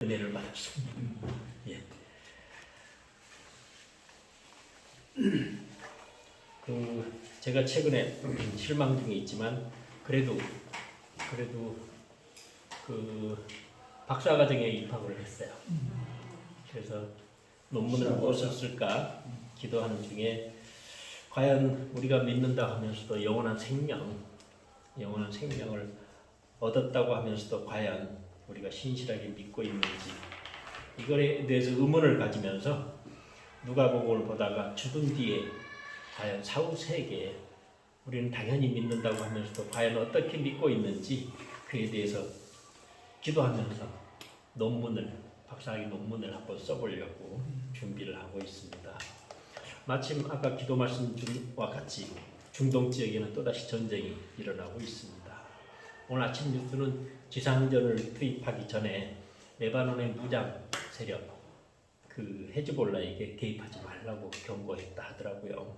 은혜를 받았습니다. 예. 제가 최근에 실망 중에 있지만 그래도 박사과정에 입학을 했어요. 그래서 논문을 무엇을 쓸까 기도하는 중에 과연 우리가 믿는다 하면서도 영원한 생명을 얻었다고 하면서도 과연 우리가 신실하게 믿고 있는지 이거에 대해서 의문을 가지면서 누가복음을 보다가 죽은 뒤에 과연 사후세계에 우리는 당연히 믿는다고 하면서도 과연 어떻게 믿고 있는지 그에 대해서 기도하면서 박사학위 논문을 한번 써보려고 준비를 하고 있습니다. 마침 아까 기도 말씀과 같이 중동 지역에는 또다시 전쟁이 일어나고 있습니다. 오늘 아침 뉴스는 지상전을 투입하기 전에 레바논의 무장 세력 헤즈볼라에게 개입하지 말라고 경고했다 하더라고요.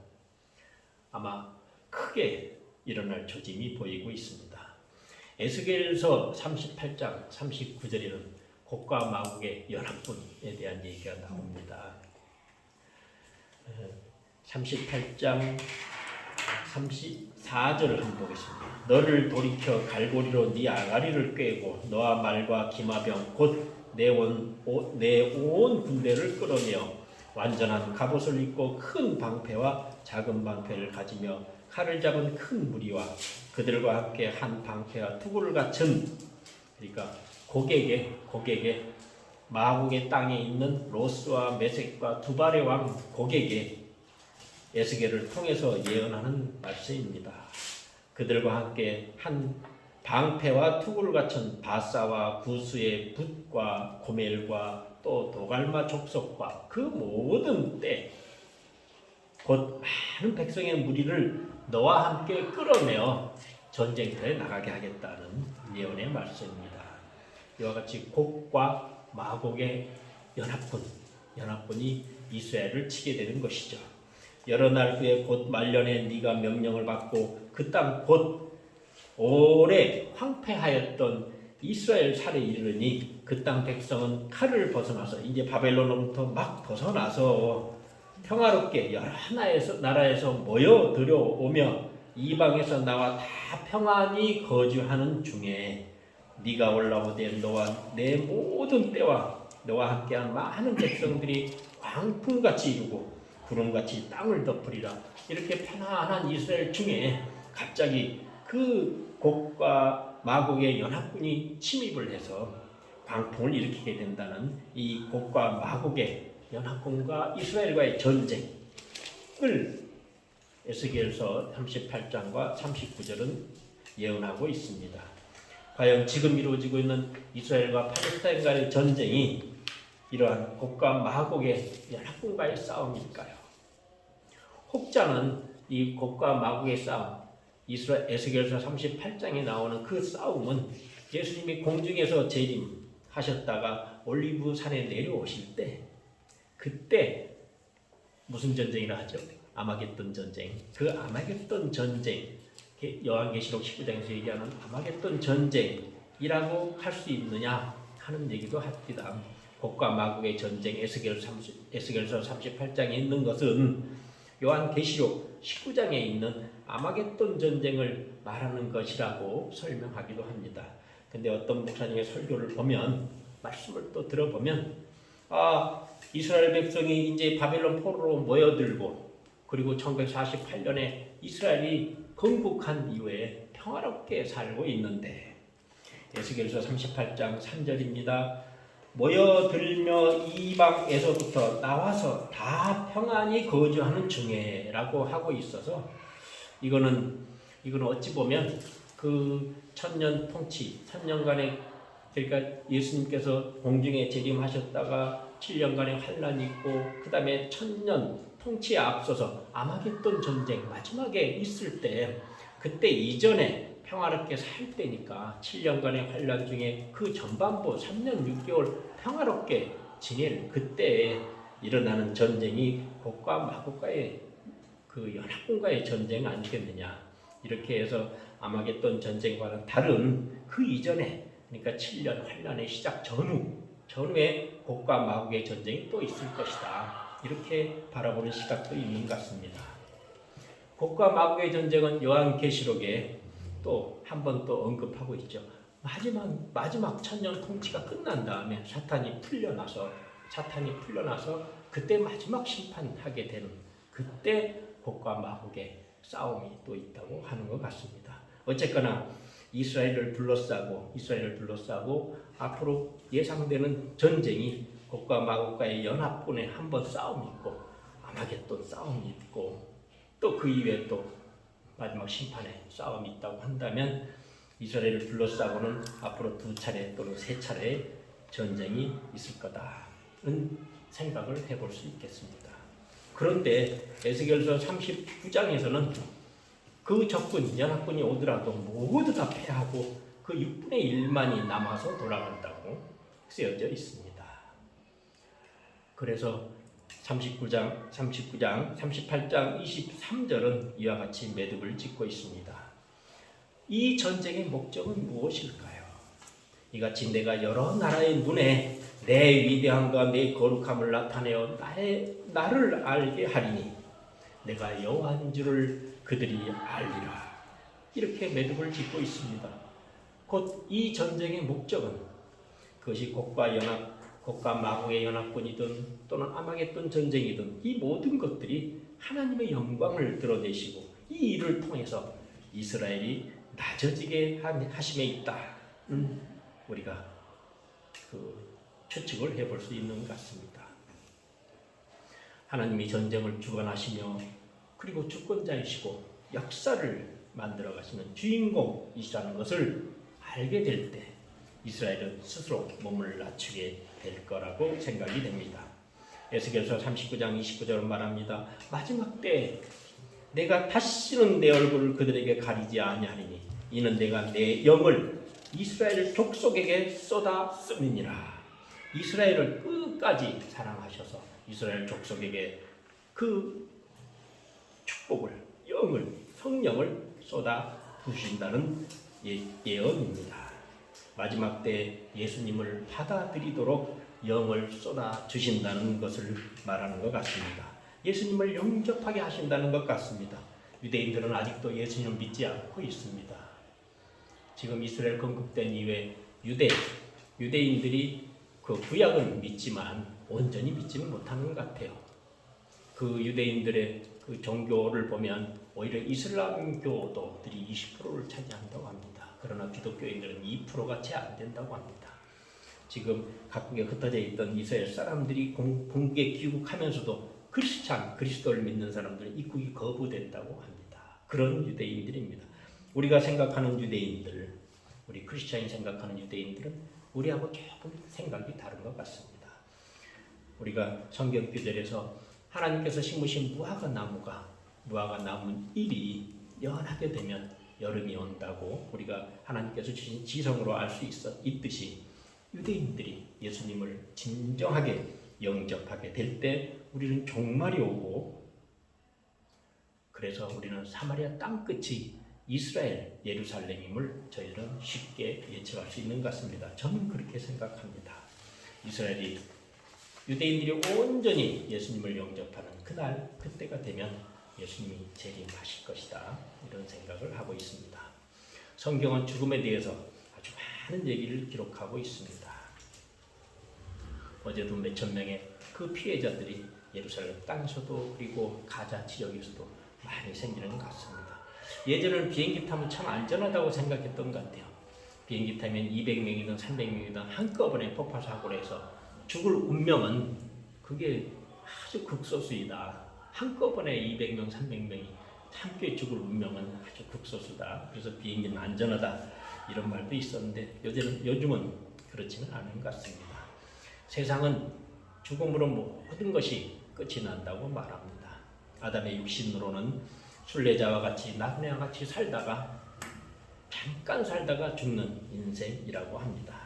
아마 크게 일어날 조짐이 보이고 있습니다. 에스겔서 38장 39절에는 곡과 마곡의 연합군에 대한 얘기가 나옵니다. 38장 34절을 한번 보겠습니다. 너를 돌이켜 갈고리로 네 아가리를 꿰고 너와 말과 기마병 곧 내 온 군대를 끌어내어 완전한 갑옷을 입고 큰 방패와 작은 방패를 가지며 칼을 잡은 큰 무리와 그들과 함께 한 방패와 투구를 갖춘 그러니까 고객의 마곡의 땅에 있는 로스와 메섹과 두발의 왕 고객의 에스겔을 통해서 예언하는 말씀입니다. 그들과 함께 한 방패와 투구를 갖춘 바사와 구스의 붓과 고멜과 또 도갈마 족속과 그 모든 때 곧 많은 백성의 무리를 너와 함께 끌어내어 전쟁터에 나가게 하겠다는 예언의 말씀입니다. 이와 같이 곡과 마곡의 연합군이 이스라엘을 치게 되는 것이죠. 여러 날 후에 곧 말년에 네가 명령을 받고 그 땅 곧 오래 황폐하였던 이스라엘 살에 이르니 그 땅 백성은 칼을 벗어나서 이제 바벨론으로부터 막 벗어나서 평화롭게 여러 나라에서 모여 들어오며 이방에서 나와 다 평안히 거주하는 중에 네가 올라오되 너와 내 모든 때와 너와 함께한 많은 백성들이 광풍같이 이루고 구름같이 땅을 덮으리라. 이렇게 편안한 이스라엘 중에 갑자기 그 곡과 마곡의 연합군이 침입을 해서 광풍을 일으키게 된다는 이 곡과 마곡의 연합군과 이스라엘과의 전쟁을 에스겔서 38장과 39절은 예언하고 있습니다. 과연 지금 이루어지고 있는 이스라엘과 팔레스타인 간의 전쟁이 이러한 곡과 마곡의 연합군과의 싸움일까요? 혹자는 이 곡과 마곡의 싸움, 에스겔서 38장에 나오는 그 싸움은 예수님이 공중에서 재림하셨다가 올리브 산에 내려오실 때 그때 무슨 전쟁이라 하죠? 아마겟돈 전쟁. 그 아마겟돈 전쟁, 요한계시록 19장에서 얘기하는 아마겟돈 전쟁이라고 할 수 있느냐 하는 얘기도 합니다. 곡과 마곡의 전쟁, 에스겔서 38장에 있는 것은 요한계시록 19장에 있는 아마겟돈 전쟁을 말하는 것이라고 설명하기도 합니다. 근데 어떤 목사님의 설교를 보면, 말씀을 또 들어보면 이스라엘 백성이 이제 바벨론 포로로 모여들고 그리고 1948년에 이스라엘이 건국한 이후에 평화롭게 살고 있는데 에스겔서 38장 3절입니다. 모여들며 이방에서부터 나와서 다 평안히 거주하는 중에 라고 하고 있어서 이거는 어찌 보면 그 천년 통치, 천년간의 그러니까 예수님께서 공중에 재림하셨다가 7년간의 환란이 있고 그 다음에 천년 통치에 앞서서 아마겟돈 전쟁 마지막에 있을 때 그때 이전에 평화롭게 살 때니까 7년간의 환란 중에 그 전반부 3년 6개월 평화롭게 지낼 그때에 일어나는 전쟁이 곡과 마곡과의 그 연합군과의 전쟁 아니겠느냐. 이렇게 해서 아마겟돈 전쟁과는 다른 그 이전에 그러니까 7년 환란의 시작 전후 전후에 곡과 마곡의 전쟁이 또 있을 것이다. 이렇게 바라보는 시각도 있는 것 같습니다. 곡과 마곡의 전쟁은 요한계시록에 또 한 번 또 언급하고 있죠. 마지막 천년 통치가 끝난 다음에 사탄이 풀려나서 그때 마지막 심판하게 되는 그때 곡과 마곡의 싸움이 또 있다고 하는 것 같습니다. 어쨌거나 이스라엘을 둘러싸고 앞으로 예상되는 전쟁이 곡과 마곡과의 연합군의 한 번 싸움이 있고 아마겟돈 싸움이 있고 또 그 이외에 또 마지막 심판의 싸움이 있다고 한다면 이스라엘을 둘러싸고는 앞으로 2차례 또는 3차례의 전쟁이 있을 거다는 생각을 해볼 수 있겠습니다. 그런데 에스겔서 39장에서는 그 적군, 연합군이 오더라도 모두 다 패하고 그 6분의 1만이 남아서 돌아간다고 쓰여져 있습니다. 그래서 38장 23절은 이와 같이 매듭을 짓고 있습니다. 이 전쟁의 목적은 무엇일까요? 이같이 내가 여러 나라의 눈에 내 위대함과 내 거룩함을 나타내어 나를 알게 하리니 내가 여호와인 줄을 그들이 알리라. 이렇게 매듭을 짓고 있습니다. 곧 이 전쟁의 목적은 그것이 곡과 마곡의 연합군이든 또는 아마겟돈 전쟁이든 이 모든 것들이 하나님의 영광을 드러내시고 이 일을 통해서 이스라엘이 낮아지게 하심에 있다는 우리가 추측을 해볼 수 있는 것 같습니다. 하나님이 전쟁을 주관하시며 그리고 주권자이시고 역사를 만들어 가시는 주인공이시라는 것을 알게 될 때 이스라엘은 스스로 몸을 낮추게 될 거라고 생각이 됩니다. 에스겔서 39장 29절은 말합니다. 마지막 때 내가 다시는 내 얼굴을 그들에게 가리지 아니하리니 이는 내가 내 영을 이스라엘 족속에게 쏟아 쓰느니라. 이스라엘을 끝까지 사랑하셔서 이스라엘 족속에게 그 축복을, 성령을 쏟아 부으신다는 예언입니다. 마지막 때 예수님을 받아들이도록 영을 쏟아 주신다는 것을 말하는 것 같습니다. 예수님을 영접하게 하신다는 것 같습니다. 유대인들은 아직도 예수님을 믿지 않고 있습니다. 지금 이스라엘 건국된 이후에 유대인들이 그 구약은 믿지만 온전히 믿지는 못하는 것 같아요. 그 유대인들의 그 종교를 보면 오히려 이슬람교도들이 20%를 차지한다고 합니다. 그러나 기독교인들은 2%가 채 안 된다고 합니다. 지금 각국에 흩어져 있던 이스라엘 사람들이 본국에 귀국하면서도 그리스도를 믿는 사람들은 입국이 거부된다고 합니다. 그런 유대인들입니다. 우리가 생각하는 유대인들, 우리 크리스찬이 생각하는 유대인들은 우리하고 조금 생각이 다른 것 같습니다. 우리가 성경 구절에서 하나님께서 심으신 무화과 나무 잎이 연하게 되면 여름이 온다고 우리가 하나님께서 주신 지성으로 알 수 있듯이 유대인들이 예수님을 진정하게 영접하게 될 때 우리는 종말이 오고 그래서 우리는 사마리아 땅끝이 이스라엘 예루살렘임을 저희는 쉽게 예측할 수 있는 것 같습니다. 저는 그렇게 생각합니다. 유대인들이 온전히 예수님을 영접하는 그때가 되면 예수님이 재림하실 것이다. 이런 생각을 하고 있습니다. 성경은 죽음에 대해서 아주 많은 얘기를 기록하고 있습니다. 어제도 몇천 명의 그 피해자들이 예루살렘 땅에서도 그리고 가자 지역에서도 많이 생기는 것 같습니다. 예전에는 비행기 타면 참 안전하다고 생각했던 것 같아요. 비행기 타면 200명이든 300명이든 한꺼번에 폭발 사고를 해서 죽을 운명은 그게 아주 극소수이다. 한꺼번에 200명, 300명이 함께 죽을 운명은 아주 극소수다. 그래서 비행기는 안전하다. 이런 말도 있었는데 요즘은 그렇지는 않은 것 같습니다. 세상은 죽음으로 모든 것이 끝이 난다고 말합니다. 아담의 육신으로는 순례자와 같이 나그네와 같이 잠깐 살다가 죽는 인생이라고 합니다.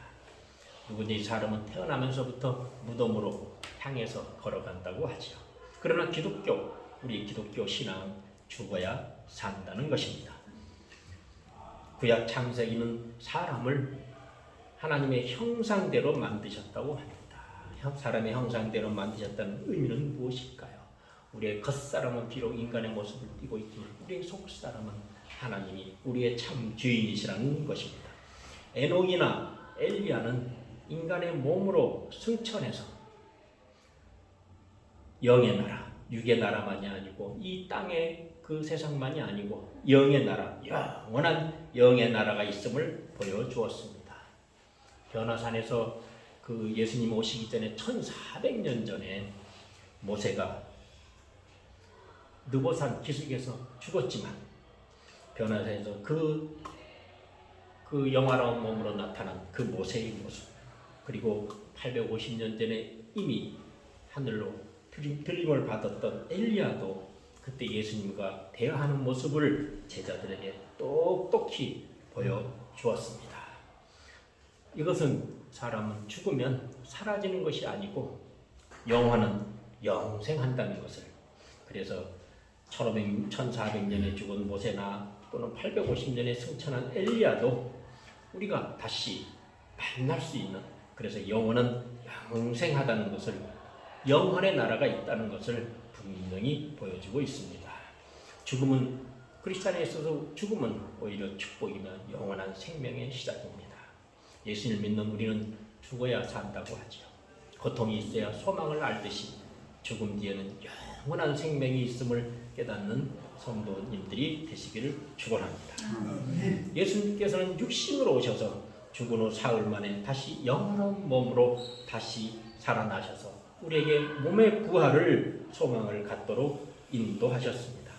누구든지 사람은 태어나면서부터 무덤으로 향해서 걸어간다고 하죠. 그러나 우리 기독교 신앙은 죽어야 산다는 것입니다. 구약 창세기는 사람을 하나님의 형상대로 만드셨다고 합니다. 사람의 형상대로 만드셨다는 의미는 무엇일까요? 우리의 겉사람은 비록 인간의 모습을 띠고 있지만 우리의 속사람은 하나님이 우리의 참 주인이시라는 것입니다. 에녹이나 엘리야는 인간의 몸으로 승천해서 영의 나라, 육의 나라만이 아니고 이 땅의 그 세상만이 아니고 영의 나라, 영원한 영의 나라가 있음을 보여주었습니다. 변화산에서 그 예수님 오시기 전에 1400년 전에 모세가 느보산 기슭에서 죽었지만 변화산에서 그 영화로운 몸으로 나타난 그 모세의 모습, 그리고 850년 전에 이미 하늘로 들림을 받았던 엘리야도 그때 예수님과 대화하는 모습을 제자들에게 똑똑히 보여주었습니다. 이것은 사람은 죽으면 사라지는 것이 아니고 영혼은 영생한다는 것을, 그래서 1400년에 죽은 모세나 또는 850년에 승천한 엘리야도 우리가 다시 만날 수 있는, 그래서 영혼은 영생하다는 것을, 영혼의 나라가 있다는 것을 분명히 보여주고 있습니다. 죽음은, 크리스찬에 있어서 죽음은 오히려 축복이며 영원한 생명의 시작입니다. 예수님을 믿는 우리는 죽어야 산다고 하죠. 고통이 있어야 소망을 알듯이 죽음 뒤에는 영원한 생명이 있음을 깨닫는 성도님들이 되시기를 축원합니다. 예수님께서는 육신으로 오셔서 죽은 후 사흘 만에 다시 영원한 몸으로 다시 살아나셔서 우리에게 몸의 부활을 소망을 갖도록 인도하셨습니다.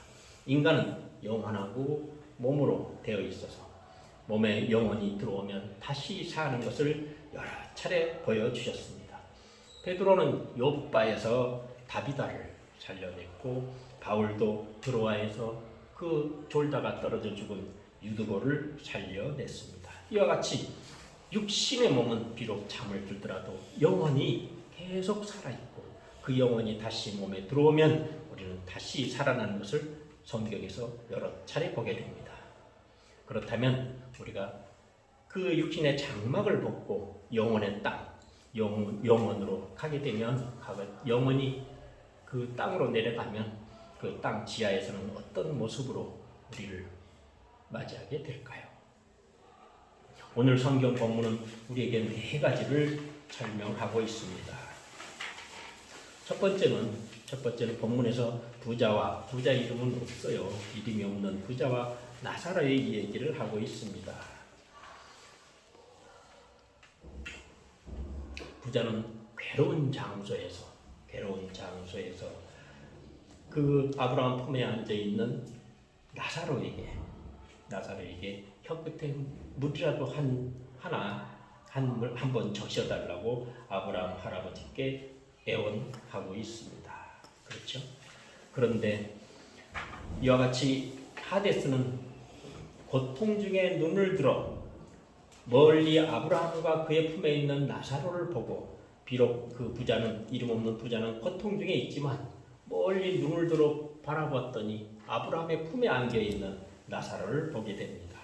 인간은 영원하고 몸으로 되어 있어서 몸에 영혼이 들어오면 다시 사는 것을 여러 차례 보여주셨습니다. 베드로는 욥바에서 다비다를 살려냈고 바울도 드로아에서 그 졸다가 떨어져 죽은 유드고를 살려냈습니다. 이와 같이 육신의 몸은 비록 잠을 들더라도 영혼이 계속 살아있고 그 영혼이 다시 몸에 들어오면 우리는 다시 살아나는 것을 성경에서 여러 차례 보게 됩니다. 그렇다면 우리가 그 육신의 장막을 벗고 영혼의 땅, 영혼으로 가게 되면 영혼이 그 땅으로 내려가면 그 땅 지하에서는 어떤 모습으로 우리를 맞이하게 될까요? 오늘 성경 본문은 우리에게 네 가지를 설명하고 있습니다. 첫 번째는 본문에서 부자 이름은 없어요. 이름이 없는 부자와 나사로의 얘기를 하고 있습니다. 부자는 괴로운 장소에서 그 아브라함 품에 앉아 있는 나사로에게 혀 끝에 물이라도 한 번 적셔달라고 아브라함 할아버지께 애원하고 있습니다. 그렇죠? 그런데 이와 같이 하데스는 고통 중에 눈을 들어 멀리 아브라함과 그의 품에 있는 나사로를 보고, 비록 그 부자는, 이름 없는 부자는 고통 중에 있지만 멀리 눈을 들어 바라봤더니 아브라함의 품에 안겨있는 나사로를 보게 됩니다.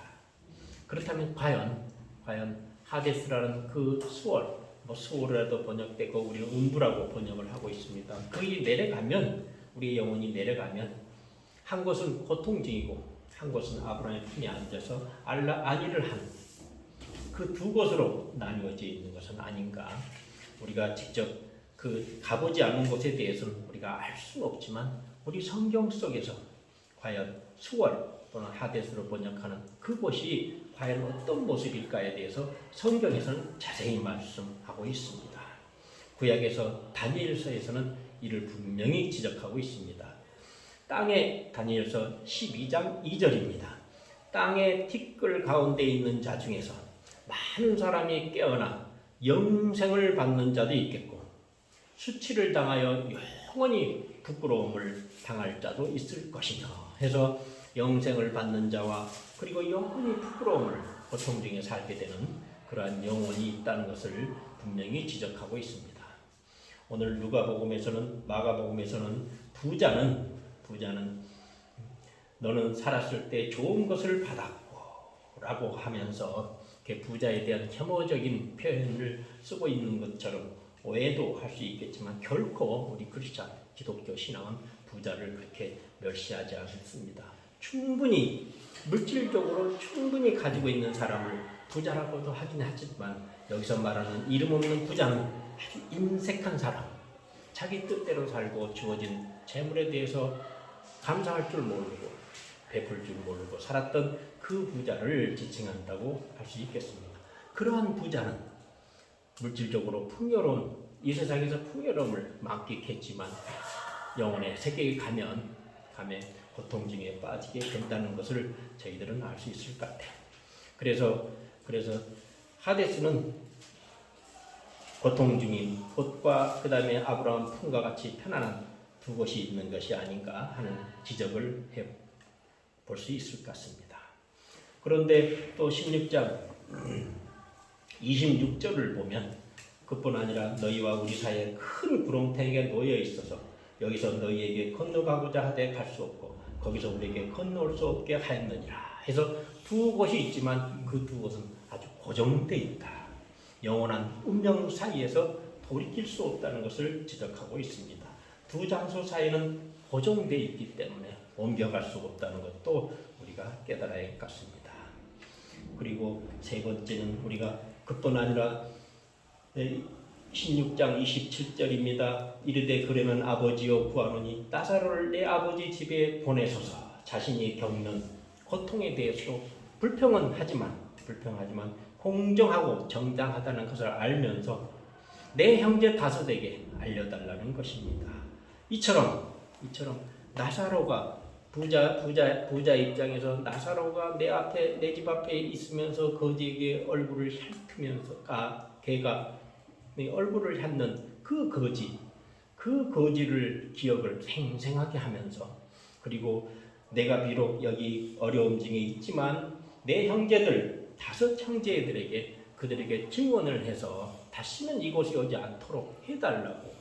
그렇다면 과연 하데스라는 그 수월이라도 번역되고 우리는 음부라고 번역을 하고 있습니다. 거기 내려가면, 우리의 영혼이 내려가면 한 곳은 고통 중이고 한 곳은 아브라함의 품에 앉아서 안위를 한 그 두 곳으로 나뉘어져 있는 것은 아닌가. 우리가 직접 가보지 않은 곳에 대해서는 우리가 알 수는 없지만 우리 성경 속에서 과연 수월 또는 하데스로 번역하는 그곳이 과연 어떤 모습일까에 대해서 성경에서는 자세히 말씀하고 있습니다. 구약에서 다니엘서에서는 이를 분명히 지적하고 있습니다. 다니엘서 12장 2절입니다. 땅의 티끌 가운데 있는 자 중에서 많은 사람이 깨어나 영생을 받는 자도 있겠고 수치를 당하여 영원히 부끄러움을 당할 자도 있을 것이며 해서 영생을 받는 자와 그리고 영원히 부끄러움을 고통 중에 살게 되는 그러한 영혼이 있다는 것을 분명히 지적하고 있습니다. 오늘 마가복음에서는 부자는 너는 살았을 때 좋은 것을 받았고 라고 하면서 이렇게 부자에 대한 혐오적인 표현을 쓰고 있는 것처럼 오해도 할 수 있겠지만 결코 우리 크리스찬 기독교 신앙은 부자를 그렇게 멸시하지 않습니다. 충분히 물질적으로 충분히 가지고 있는 사람을 부자라고도 하긴 하지만 여기서 말하는 이름 없는 부자는 아주 인색한 사람, 자기 뜻대로 살고 주어진 재물에 대해서 감사할 줄 모르고 베풀 줄 모르고 살았던 그 부자를 지칭한다고 할 수 있겠습니다. 그러한 부자는 물질적으로 풍요로운 이 세상에서 풍요로움을 만끽했지만 영혼의 세계에 가면 고통 중에 빠지게 된다는 것을 저희들은 알 수 있을 것 같아요. 그래서 하데스는 고통 중인 곳과 그 다음에 아브라함 품과 같이 편안한 두 곳이 있는 것이 아닌가 하는 지적을 해볼 수 있을 것 같습니다. 그런데 또 16장 26절을 보면 그뿐 아니라 너희와 우리 사이에 큰 구렁텅이가 놓여 있어서 여기서 너희에게 건너가고자 하되 갈 수 없고 거기서 우리에게 건너올 수 없게 하였느니라 해서 두 곳이 있지만 그 두 곳은 아주 고정되어 있다. 영원한 운명 사이에서 돌이킬 수 없다는 것을 지적하고 있습니다. 두 장소 사이는 고정되어 있기 때문에 옮겨갈 수 없다는 것도 우리가 깨달아야 할 것 같습니다. 그리고 세 번째는 우리가 그뿐 아니라 16장 27절입니다. 이르되 그러면 아버지여 구하노니 나사로를 내 아버지 집에 보내소서. 자신이 겪는 고통에 대해서 불평은 하지만 공정하고 정당하다는 것을 알면서 내 형제 다섯에게 알려달라는 것입니다. 이처럼 나사로가 부자 입장에서 나사로가 내 집 앞에 있으면서 거지에게 얼굴을 핥으면서 걔가 내 얼굴을 핥는 그 거지를 기억을 생생하게 하면서 그리고 내가 비록 여기 어려움 중에 있지만 내 형제들 5 형제들에게 그들에게 증언을 해서 다시는 이곳에 오지 않도록 해달라고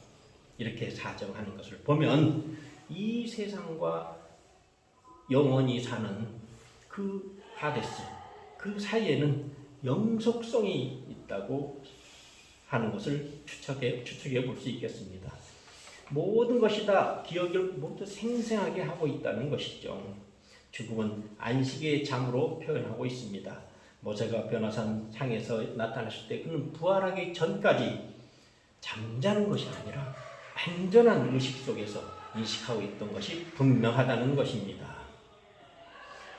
이렇게 사정하는 것을 보면 이 세상과 영원히 사는 그 하데스 그 사이에는 영속성이 있다고 하는 것을 추측해 볼 수 있겠습니다. 모든 것이 다 기억을 모두 생생하게 하고 있다는 것이죠. 죽음은 안식의 잠으로 표현하고 있습니다. 모세가 변화산 향에서 나타났을 때 그는 부활하기 전까지 잠자는 것이 아니라 완전한 의식 속에서 인식하고 있던 것이 분명하다는 것입니다.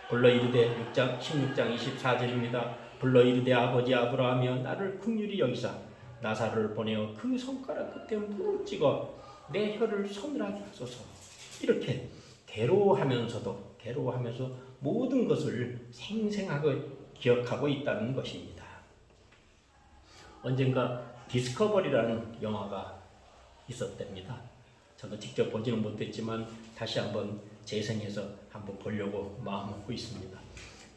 불러 이르되 16장 24절입니다. 불러 이르되 아버지 아브라함이여 나를 긍휼히 여기사 나사로를 보내어 그 손가락 끝에 물을 찍어 내 혀를 서늘하게 하소서. 이렇게 괴로워하면서 모든 것을 생생하게 기억하고 있다는 것입니다. 언젠가 디스커버리라는 영화가 있었답니다. 저도 직접 보지는 못했지만 다시 한번 재생해서 한번 보려고 마음먹고 있습니다.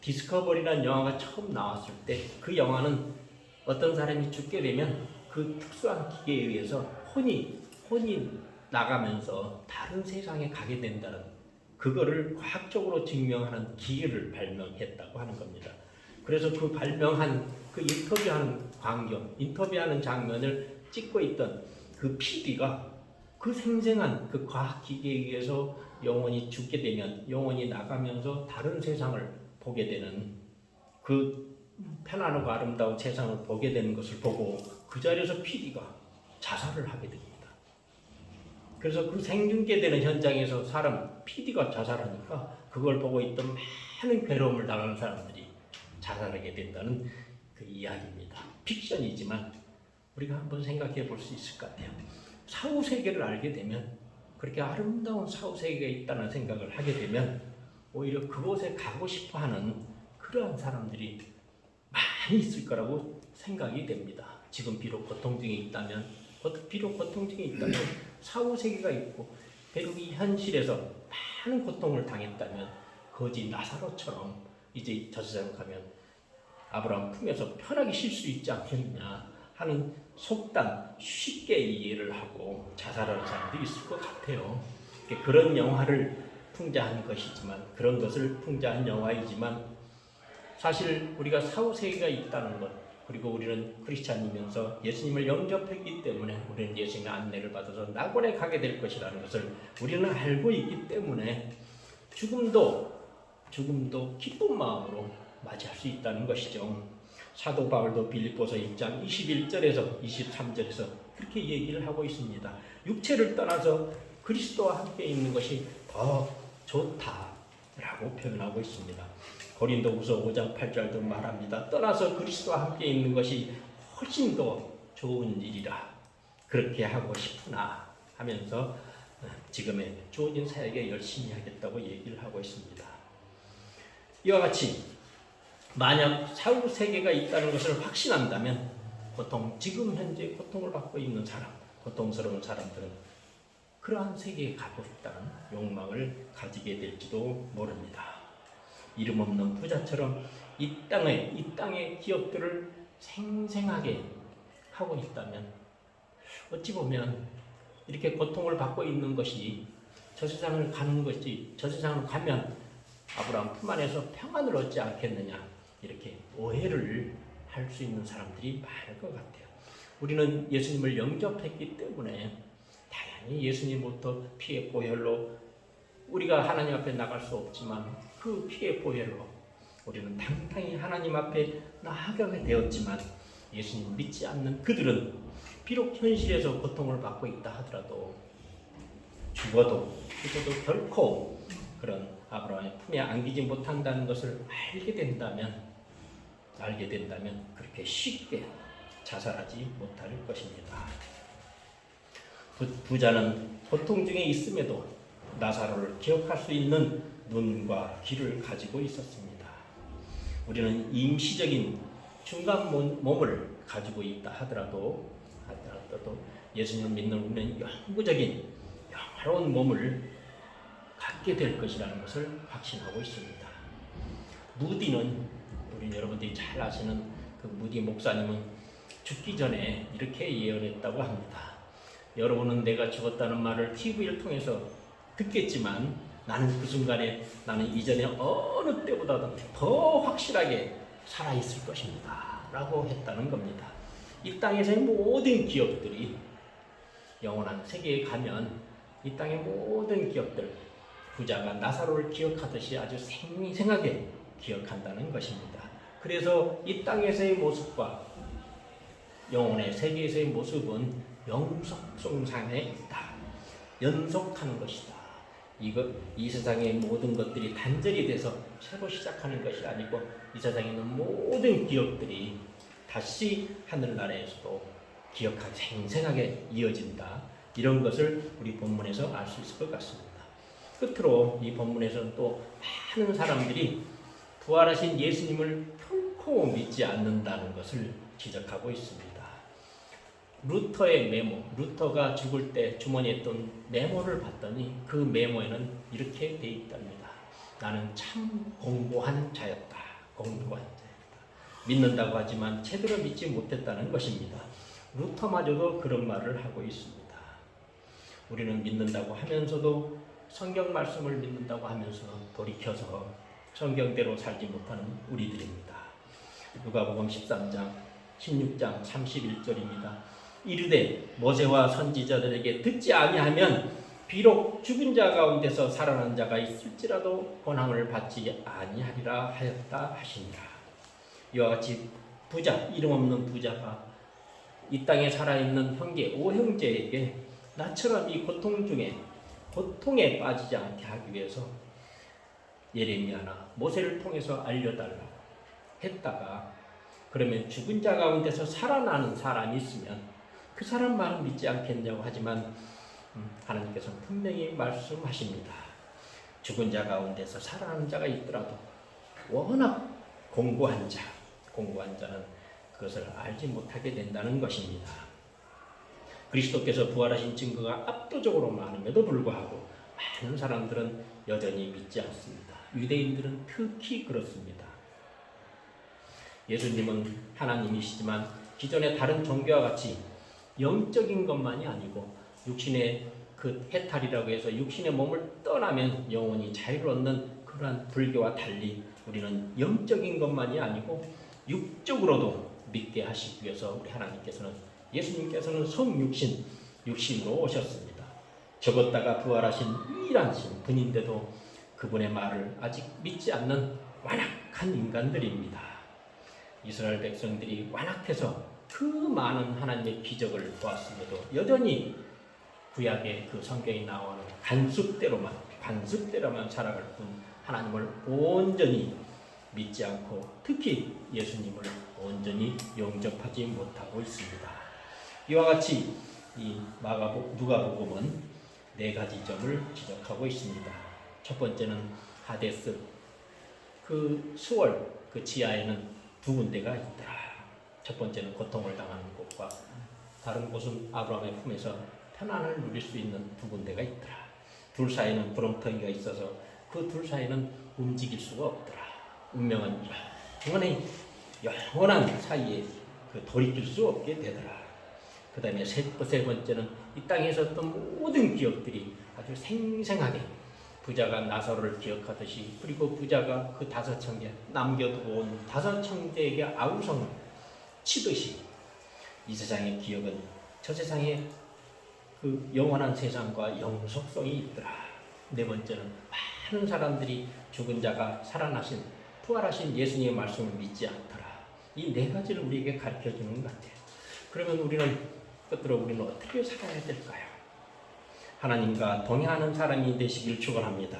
디스커버리라는 영화가 처음 나왔을 때 그 영화는 어떤 사람이 죽게 되면 그 특수한 기계에 의해서 혼이 나가면서 다른 세상에 가게 된다는 그거를 과학적으로 증명하는 기계를 발명했다고 하는 겁니다. 그래서 그 발명한 그 인터뷰하는 장면을 찍고 있던 그 PD가 그 생생한 그 과학 기계에 의해서 영혼이 죽게 되면 영혼이 나가면서 다른 세상을 보게 되는 그 편안하고 아름다운 세상을 보게 되는 것을 보고 그 자리에서 PD가 자살을 하게 됩니다. 그래서 그 생중계되는 현장에서 PD가 자살하니까 그걸 보고 있던 많은 괴로움을 당하는 사람들이 자살하게 된다는 그 이야기입니다. 픽션이지만 우리가 한번 생각해 볼 수 있을 것 같아요. 사후세계를 알게 되면 그렇게 아름다운 사후세계가 있다는 생각을 하게 되면 오히려 그곳에 가고 싶어하는 그러한 사람들이 많이 있을 거라고 생각이 됩니다. 지금 비록 고통 중에 있다면 사후세계가 있고 비록 이 현실에서 많은 고통을 당했다면 거지 나사로처럼 이제 저 세상 가면 아브라함 품에서 편하게 쉴 수 있지 않겠느냐 하는 속단 쉽게 이해를 하고 자살하는 사람들이 있을 것 같아요. 그런 영화를 풍자한 것이지만 그런 것을 풍자한 영화이지만 사실 우리가 사후세계가 있다는 것, 그리고 우리는 크리스찬이면서 예수님을 영접했기 때문에 우리는 예수님의 안내를 받아서 낙원에 가게 될 것이라는 것을 우리는 알고 있기 때문에 죽음도 기쁜 마음으로 맞이할 수 있다는 것이죠. 사도 바울도 빌립보서 1장 21절에서 23절에서 그렇게 얘기를 하고 있습니다. 육체를 떠나서 그리스도와 함께 있는 것이 더 좋다라고 표현하고 있습니다. 고린도후서 5장 8절도 말합니다. 떠나서 그리스도와 함께 있는 것이 훨씬 더 좋은 일이라 그렇게 하고 싶으나 하면서 지금의 주어진 사역에 열심히 하겠다고 얘기를 하고 있습니다. 이와 같이 만약 사후 세계가 있다는 것을 확신한다면 지금 현재 고통을 받고 있는 사람, 고통스러운 사람들은 그러한 세계에 가고 싶다는 욕망을 가지게 될지도 모릅니다. 이름 없는 부자처럼 이 땅의 기업들을 생생하게 하고 있다면 어찌 보면 이렇게 고통을 받고 있는 것이 저 세상을 가는 것이 저 세상을 가면 아브라함 품 안에서 평안을 얻지 않겠느냐 이렇게 오해를 할 수 있는 사람들이 많을 것 같아요. 우리는 예수님을 영접했기 때문에 당연히 예수님부터 피해 보혈로 우리가 하나님 앞에 나갈 수 없지만 그 피해 보혈로 우리는 당당히 하나님 앞에 나아가게 되었지만 예수님 믿지 않는 그들은 비록 현실에서 고통을 받고 있다 하더라도 죽어도 결코 그런 아브라함의 품에 안기지 못한다는 것을 알게 된다면 그렇게 쉽게 자살하지 못할 것입니다. 부자는 고통 중에 있음에도 나사로를 기억할 수 있는 눈과 귀를 가지고 있었습니다. 우리는 임시적인 중간 몸을 가지고 있다 하더라도 예수님을 믿는 우리는 영구적인 영화로운 몸을 갖게 될 것이라는 것을 확신하고 있습니다. 무디는 우리 여러분들이 잘 아시는 그 무디 목사님은 죽기 전에 이렇게 예언했다고 합니다. 여러분은 내가 죽었다는 말을 TV를 통해서 듣겠지만 나는 그 순간에 나는 이전에 어느 때보다도 더 확실하게 살아있을 것입니다 라고 했다는 겁니다. 이 땅에서의 모든 기업들이 영원한 세계에 가면 이 땅의 모든 기업들 부자가 나사로를 기억하듯이 아주 생생하게 기억한다는 것입니다. 그래서 이 땅에서의 모습과 영혼의 세계에서의 모습은 영속성상에 있다. 연속하는 것이다. 이 세상의 모든 것들이 단절이 돼서 새로 시작하는 것이 아니고 이 세상에 있는 모든 기억들이 다시 하늘나라에서도 기억하게 생생하게 이어진다. 이런 것을 우리 본문에서 알 수 있을 것 같습니다. 끝으로 이 본문에서는 또 많은 사람들이 부활하신 예수님을 결코 믿지 않는다는 것을 지적하고 있습니다. 루터의 메모, 루터가 죽을 때 주머니에 있던 메모를 봤더니 그 메모에는 이렇게 돼 있답니다. 나는 참 공고한 자였다. 믿는다고 하지만 제대로 믿지 못했다는 것입니다. 루터마저도 그런 말을 하고 있습니다. 우리는 믿는다고 하면서도 성경 말씀을 믿는다고 하면서 돌이켜서 성경대로 살지 못하는 우리들입니다. 누가복음 13장 16장 31절입니다. 이르되 모세와 선지자들에게 듣지 아니하면 비록 죽은 자 가운데서 살아난 자가 있을지라도 권함을 받지 아니하리라 하였다 하시니라. 이와 같이 이름 없는 부자가 이 땅에 살아있는 형제 오형제에게 나처럼 이 고통에 빠지지 않게 하기 위해서 예레미야나 모세를 통해서 알려달라고 했다가 그러면 죽은 자 가운데서 살아나는 사람이 있으면 그 사람 말은 믿지 않겠냐고 하지만 하나님께서는 분명히 말씀하십니다. 죽은 자 가운데서 살아나는 자가 있더라도 워낙 공고한 자는 그것을 알지 못하게 된다는 것입니다. 그리스도께서 부활하신 증거가 압도적으로 많음에도 불구하고 많은 사람들은 여전히 믿지 않습니다. 유대인들은 특히 그렇습니다. 예수님은 하나님이시지만 기존의 다른 종교와 같이 영적인 것만이 아니고 육신의 그 해탈이라고 해서 육신의 몸을 떠나면 영원히 자유를 얻는 그러한 불교와 달리 우리는 영적인 것만이 아니고 육적으로도 믿게 하시기 위해서 우리 하나님께서는 예수님께서는 성육신 육신으로 오셨습니다. 죽었다가 부활하신 유일한 분인데도 그분의 말을 아직 믿지 않는 완악한 인간들입니다. 이스라엘 백성들이 완악해서 그 많은 하나님의 기적을 보았음에도 여전히 구약의 그 성경에 나오는 관습대로만 살아갈 뿐 하나님을 온전히 믿지 않고 특히 예수님을 온전히 영접하지 못하고 있습니다. 이와 같이 이 누가복음은 4가지 점을 지적하고 있습니다. 첫 번째는 하데스, 그 수월 그 지하에는 2군데가 있더라. 첫 번째는 고통을 당하는 곳과 다른 곳은 아브라함의 품에서 편안을 누릴 수 있는 2군데가 있더라. 둘 사이에는 구렁텅이가 있어서 그 둘 사이에는 움직일 수가 없더라. 운명은 영원한 사이에 그 돌이킬 수 없게 되더라. 그 다음에 세 번째는 이 땅에 있었던 모든 기억들이 아주 생생하게 부자가 나사로를 기억하듯이, 그리고 부자가 그 5 형제 남겨두고 5 형제에게 아우성을 치듯이 이 세상의 기억은 저 세상의 그 영원한 세상과 영속성이 있더라. 4번째는 많은 사람들이 죽은 자가 살아나신 부활하신 예수님의 말씀을 믿지 않더라. 이 4가지를 우리에게 가르쳐주는 것 같아요. 그러면 우리는 어떻게 살아야 될까요? 하나님과 동행하는 사람이 되시길 축원합니다.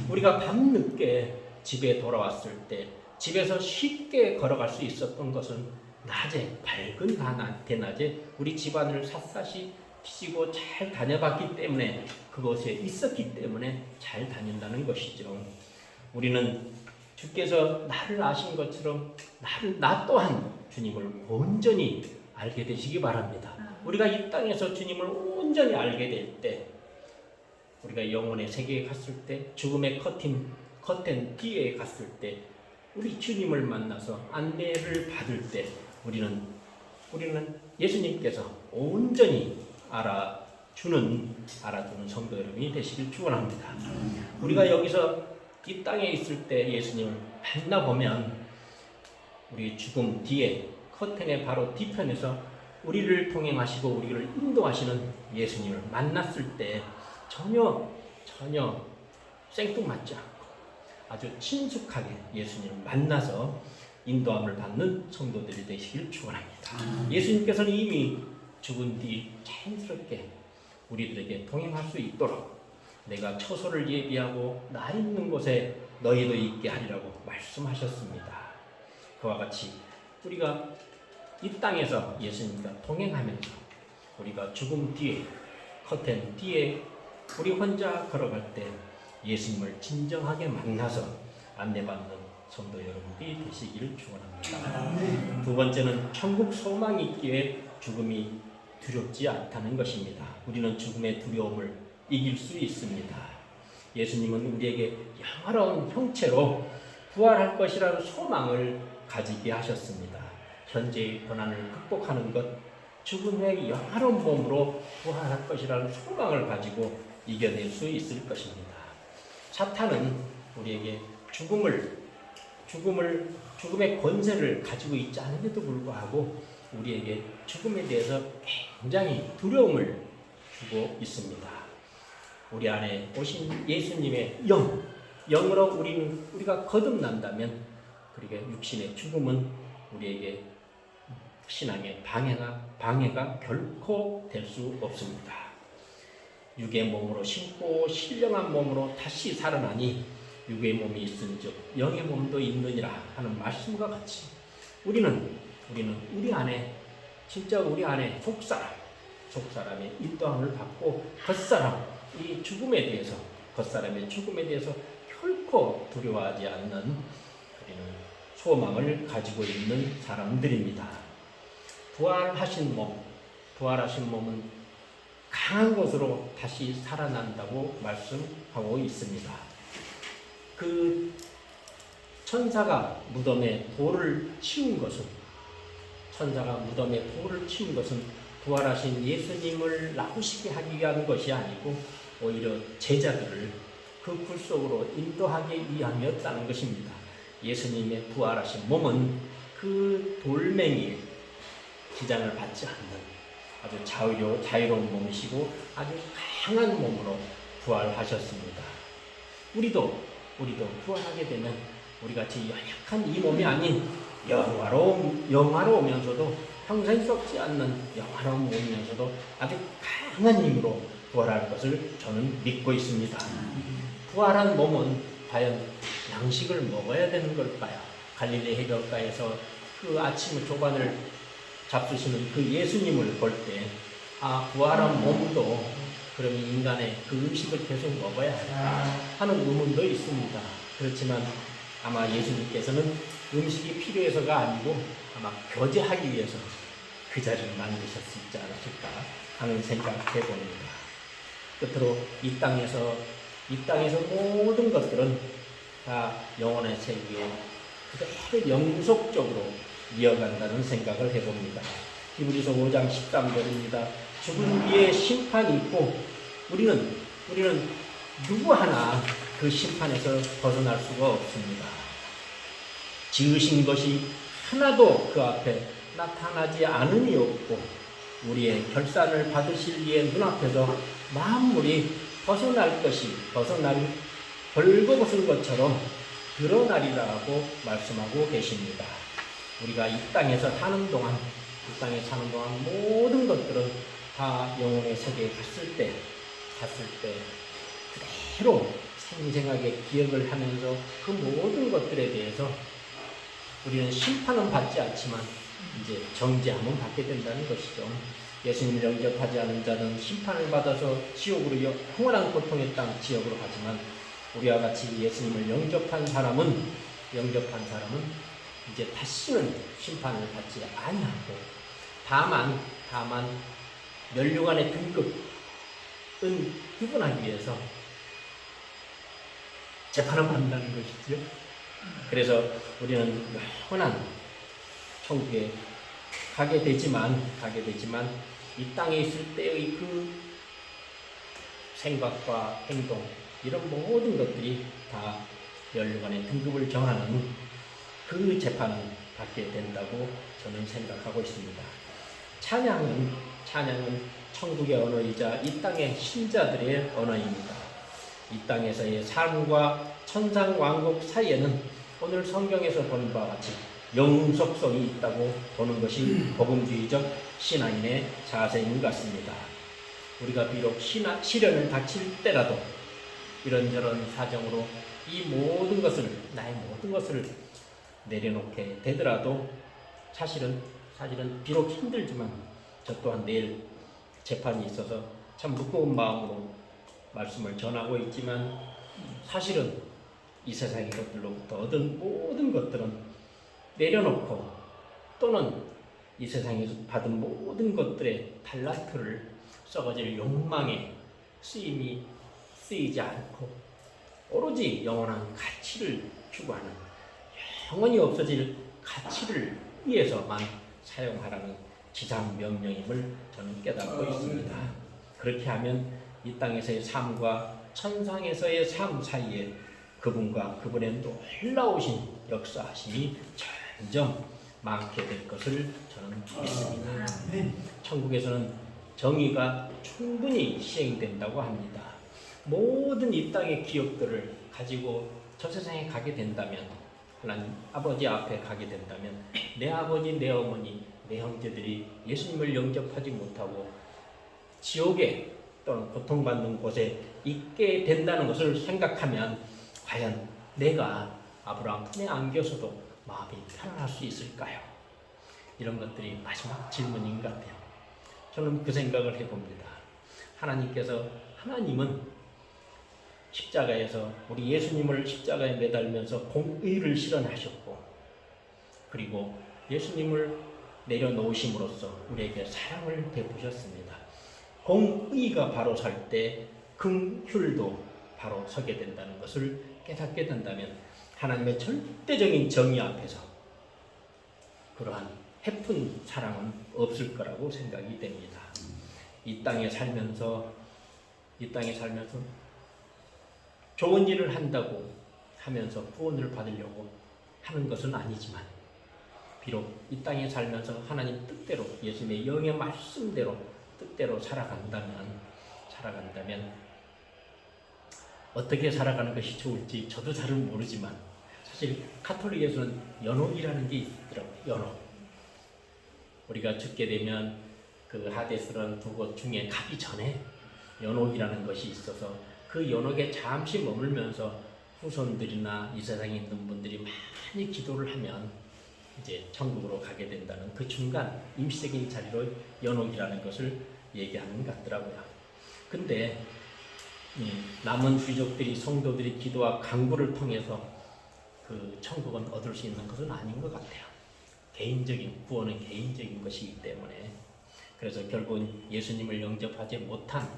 우리가 밤늦게 집에 돌아왔을 때 집에서 쉽게 걸어갈 수 있었던 것은 낮에, 밝은 대낮에 우리 집안을 샅샅이 뒤지고 잘 다녀봤기 때문에, 그곳에 있었기 때문에 잘 다닌다는 것이죠. 우리는 주께서 나를 아신 것처럼 나 또한 주님을 온전히 알게 되시기 바랍니다. 우리가 이 땅에서 주님을 온전히 알게 될 때, 우리가 영혼의 세계에 갔을 때, 죽음의 커튼 뒤에 갔을 때, 우리 주님을 만나서 안내를 받을 때 우리는 예수님께서 온전히 알아주는 성도 여러분이 되시길 축원합니다. 우리가 여기서 이 땅에 있을 때 예수님을 만나보면 우리 죽음 뒤에 커튼의 바로 뒤편에서 우리를 통행하시고 우리를 인도하시는 예수님을 만났을 때 전혀 생뚱맞지 않고 아주 친숙하게 예수님을 만나서 인도함을 받는 성도들이 되시길 축원합니다. 예수님께서는 이미 죽은 뒤 자연스럽게 우리들에게 동행할 수 있도록 내가 처소를 예비하고 나 있는 곳에 너희도 있게 하리라고 말씀하셨습니다. 그와 같이 우리가 이 땅에서 예수님과 동행하면서 우리가 죽음 뒤에 커튼 뒤에 우리 혼자 걸어갈 때 예수님을 진정하게 만나서 안내받는 성도 여러분들이 되시기를 축원합니다. 2번째는 천국 소망이 있기에 죽음이 두렵지 않다는 것입니다. 우리는 죽음의 두려움을 이길 수 있습니다. 예수님은 우리에게 영화로운 형체로 부활할 것이라는 소망을 가지게 하셨습니다. 현재의 고난을 극복하는 것, 죽음의 영화로운 몸으로 부활할 것이라는 소망을 가지고 이겨낼 수 있을 것입니다. 사탄은 우리에게 죽음의 권세를 가지고 있지 않음에도 불구하고 우리에게 죽음에 대해서 굉장히 두려움을 주고 있습니다. 우리 안에 오신 예수님의 영으로 우리가 거듭난다면 그러게 육신의 죽음은 우리에게 신앙의 방해가 결코 될 수 없습니다. 육의 몸으로 신고 신령한 몸으로 다시 살아나니 육의 몸이 있은즉 영의 몸도 있느니라 하는 말씀과 같이 우리는 우리 안에 진짜 우리 안에 속사람의 인도함을 받고 겉사람의 죽음에 대해서 결코 두려워하지 않는 우리는 소망을 가지고 있는 사람들입니다. 부활하신 몸은 강한 것으로 다시 살아난다고 말씀하고 있습니다. 그 천사가 무덤에 돌을 치운 것은 부활하신 예수님을 나오시게 하기 위한 것이 아니고 오히려 제자들을 그 굴 속으로 인도하기 위함이었다는 것입니다. 예수님의 부활하신 몸은 그 돌멩이의 기장을 받지 않는 아주 자유로운 몸이시고 아주 강한 몸으로 부활하셨습니다. 우리도 부활하게 되면 우리같이 연약한 이 몸이 아닌 영화로우면서도 평생 썩지 않는 영화로운 몸이면서도 아주 강한 힘으로 부활할 것을 저는 믿고 있습니다. 부활한 몸은 과연 양식을 먹어야 되는 걸까요? 갈릴리 해변가에서 그 아침 조반을 잡수시는 그 예수님을 볼 때 부활한 몸도 그러면 인간의 그 음식을 계속 먹어야 할까 하는 의문도 있습니다. 그렇지만 아마 예수님께서는 음식이 필요해서가 아니고 아마 교제하기 위해서 그 자리를 만드셨지 않았을까 하는 생각해 봅니다. 끝으로 이 땅에서 모든 것들은 다 영혼의 세계에 그대로 영속적으로 이어간다는 생각을 해봅니다. 히브리서 5장 13절입니다. 죽은 뒤에 심판이 있고 우리는 누구 하나 그 심판에서 벗어날 수가 없습니다. 지으신 것이 하나도 그 앞에 나타나지 않음이 없고 우리의 결산을 받으실 이의 눈앞에서 만물이 벗어날 벌거벗은 것처럼 드러나리라고 말씀하고 계십니다. 우리가 이 땅에 사는 동안 모든 것들은 다 영혼의 세계에 갔을 때 그대로 생생하게 기억을 하면서 그 모든 것들에 대해서 우리는 심판은 받지 않지만 이제 정죄함은 받게 된다는 것이죠. 예수님을 영접하지 않은 자는 심판을 받아서 지옥으로 영원한 고통의 땅 지옥으로 가지만 우리와 같이 예수님을 영접한 사람은 이제 다시는 심판을 받지 아니하고 다만 면류관의 등급은 구분하기 위해서 재판을 받는다는 것이죠. 그래서 우리는 영원한 천국에 가게 되지만 이 땅에 있을 때의 그 생각과 행동 이런 모든 것들이 다 면류관의 등급을 정하는 그 재판을 받게 된다고 저는 생각하고 있습니다. 찬양은 천국의 언어이자 이 땅의 신자들의 언어입니다. 이 땅에서의 삶과 천상 왕국 사이에는 오늘 성경에서 보는 바와 같이 영속성이 있다고 보는 것이 복음주의적 신앙인의 자세인 것 같습니다. 우리가 비록 시련을 닥칠 때라도 이런저런 사정으로 나의 모든 것을 내려놓게 되더라도 사실은 비록 힘들지만 저 또한 내일 재판이 있어서 참 무거운 마음으로 말씀을 전하고 있지만 사실은 이 세상의 것들로부터 얻은 모든 것들은 내려놓고 또는 이 세상에서 받은 모든 것들의 달란트를 썩어질 욕망에 쓰이지 않고 오로지 영원한 가치를 추구하는 영원히 없어질 가치를 위해서만 사용하라는 지상 명령임을 저는 깨닫고 있습니다. 그렇게 하면 이 땅에서의 삶과 천상에서의 삶 사이에 그분과 그분의 놀라우신 역사하심이 점점 많게 될 것을 저는 믿습니다. 천국에서는 정의가 충분히 시행된다고 합니다. 모든 이 땅의 기업들을 가지고 저 세상에 가게 된다면 하나님 아버지 앞에 가게 된다면 내 아버지, 내 어머니, 내 형제들이 예수님을 영접하지 못하고 지옥에 또는 고통받는 곳에 있게 된다는 것을 생각하면 과연 내가 아브라함 품에 안겨서도 마음이 편안할 수 있을까요? 이런 것들이 마지막 질문인 것 같아요. 저는 그 생각을 해봅니다. 하나님은 십자가에서 우리 예수님을 십자가에 매달면서 공의를 실현하셨고 그리고 예수님을 내려놓으심으로써 우리에게 사랑을 베푸셨습니다. 공의가 바로 설 때 긍휼도 바로 서게 된다는 것을 깨닫게 된다면 하나님의 절대적인 정의 앞에서 그러한 해픈 사랑은 없을 거라고 생각이 됩니다. 이 땅에 살면서 좋은 일을 한다고 하면서 구원을 받으려고 하는 것은 아니지만 비록 이 땅에 살면서 하나님 뜻대로 예수님의 영의 말씀대로 뜻대로 살아간다면 어떻게 살아가는 것이 좋을지 저도 잘은 모르지만 사실 가톨릭에서는 연옥이라는 게 있더라고요. 연옥. 우리가 죽게 되면 그 하데스라는 두 곳 중에 가기 전에 연옥이라는 것이 있어서 그 연옥에 잠시 머물면서 후손들이나 이 세상에 있는 분들이 많이 기도를 하면 이제 천국으로 가게 된다는 그 중간 임시적인 자리로 연옥이라는 것을 얘기하는 것 같더라고요. 근데 남은 귀족들이 성도들이 기도와 간구를 통해서 그 천국은 얻을 수 있는 것은 아닌 것 같아요. 개인적인 구원은 개인적인 것이기 때문에 그래서 결국은 예수님을 영접하지 못한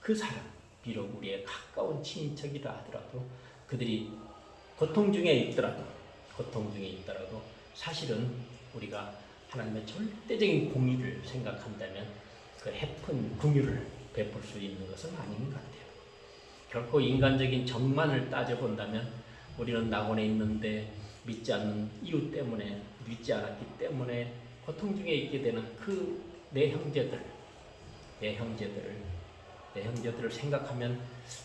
그 사람, 비록 우리의 가까운 친인척이라 하더라도 그들이 고통 중에 있더라도 사실은 우리가 하나님의 절대적인 공의를 생각한다면 그 해픈 긍휼을 베풀 수 있는 것은 아닌 것 같아요. 결코 인간적인 정만을 따져본다면 우리는 낙원에 있는데 믿지 않는 이유 때문에 믿지 않았기 때문에 고통 중에 있게 되는 그 내 형제들을 생각하면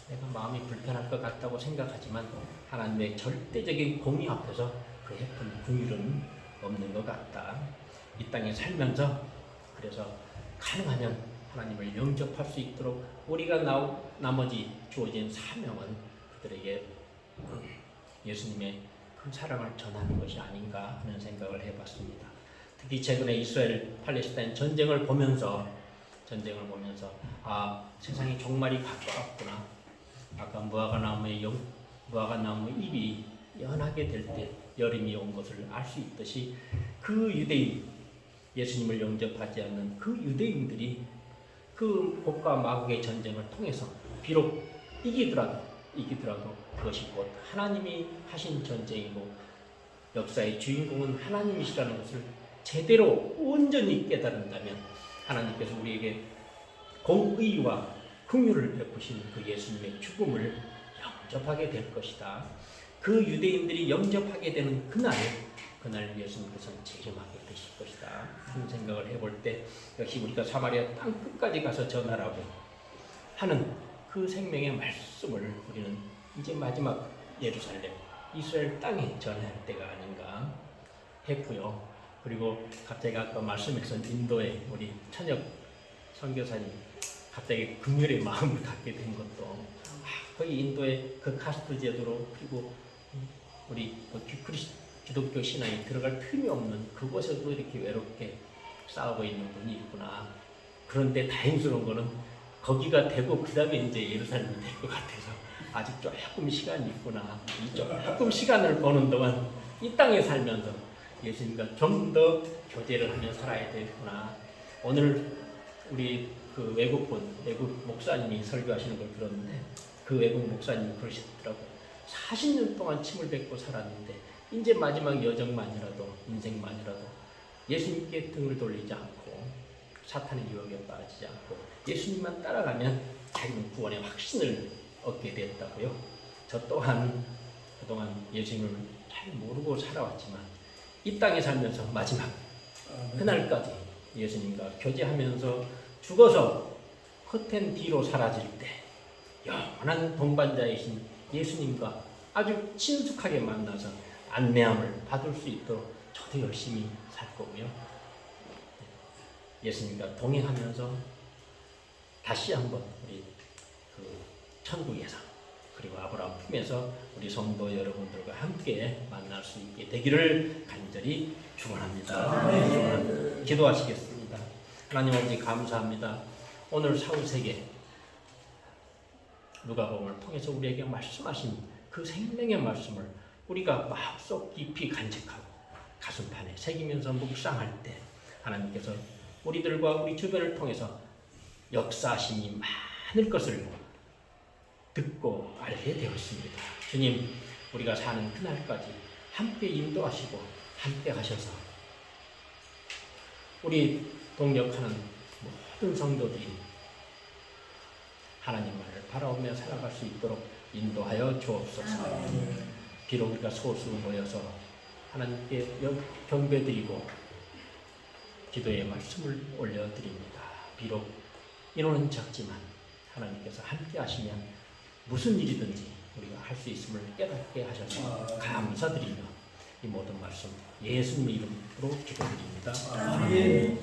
내가 마음이 불편할 것 같다고 생각하지만 하나님의 절대적인 공의 앞에서 그 해픈 긍휼은 없는 것 같다. 이 땅에 살면서 그래서 가능하면 하나님을 영접할 수 있도록 우리가 나머지 주어진 사명은 그들에게 예수님의 그 사랑을 전하는 것이 아닌가 하는 생각을 해봤습니다. 특히 최근에 이스라엘 팔레스타인 전쟁을 보면서 세상의 종말이 가까웠구나. 아까 무화과나무 잎이 연하게 될 때 여름이 온 것을 알 수 있듯이 그 유대인, 예수님을 영접하지 않는 그 유대인들이 그 복과 마귀의 전쟁을 통해서 비록 이기더라도 그것이 곧 하나님이 하신 전쟁이고 역사의 주인공은 하나님이시라는 것을 제대로 온전히 깨달은다면 하나님께서 우리에게 공의와 긍휼을 베푸신 그 예수님의 죽음을 영접하게 될 것이다. 그 유대인들이 영접하게 되는 그날 예수님께서는 재림하게 되실 것이다. 그런 생각을 해볼 때 역시 우리가 사마리아 땅 끝까지 가서 전하라고 하는 그 생명의 말씀을 우리는 이제 마지막 예루살렘, 이스라엘 땅에 전할 때가 아닌가 했고요. 그리고 갑자기 아까 말씀해서 인도의 우리 천역 선교사님 갑자기 긍휼의 마음을 갖게 된 것도 거기 인도의 그 카스트 제도로 그리고 우리 기독교 신앙이 들어갈 틈이 없는 그곳에도 이렇게 외롭게 싸우고 있는 분이 있구나. 그런데 다행스러운 거는 거기가 되고 그 다음에 이제 예루살렘이 될 것 같아서 아직 조금 시간이 있구나. 이 조금 시간을 보는 동안 이 땅에 살면서 예수님과 좀 더 교제를 하며 살아야 되겠구나. 오늘 우리 그 외국 목사님이 설교하시는 걸 들었는데 그 외국 목사님이 그러시더라고요. 40년 동안 침을 뱉고 살았는데 이제 마지막 인생만이라도 예수님께 등을 돌리지 않고 사탄의 유혹에 빠지지 않고 예수님만 따라가면 자기는 구원의 확신을 얻게 됐다고요. 저 또한 그동안 예수님을 잘 모르고 살아왔지만 이 땅에 살면서 마지막 그날까지 예수님과 교제하면서 죽어서 헛된 뒤로 사라질 때 영원한 동반자이신 예수님과 아주 친숙하게 만나서 안내함을 받을 수 있도록 저도 열심히 살 거고요. 예수님과 동행하면서 다시 한번 우리 그 천국에서 그리고 아브라함 품에서 우리 성도 여러분들과 함께 만날 수 있게 되기를 간절히 축원합니다. 기도하시겠습니다. 하나님 아버지 감사합니다. 오늘 사후세계 누가복음을 통해서 우리에게 말씀하신 그 생명의 말씀을 우리가 마음속 깊이 간직하고 가슴판에 새기면서 묵상할 때 하나님께서 우리들과 우리 주변을 통해서 역사하심이 많을 것을 듣고 알게 되었습니다. 주님, 우리가 사는 그날까지 함께 인도하시고 함께 하셔서 우리 동역하는 모든 성도들이 하나님만을 바라보며 살아갈 수 있도록 인도하여 주옵소서. 비록 우리가 소수 모여서 하나님께 경배드리고 기도의 말씀을 올려드립니다. 비록 인원은 적지만 하나님께서 함께 하시면 무슨 일이든지 우리가 할 수 있음을 깨닫게 하셔서 감사드리며 이 모든 말씀 예수님의 이름으로 기도드립니다. 아멘.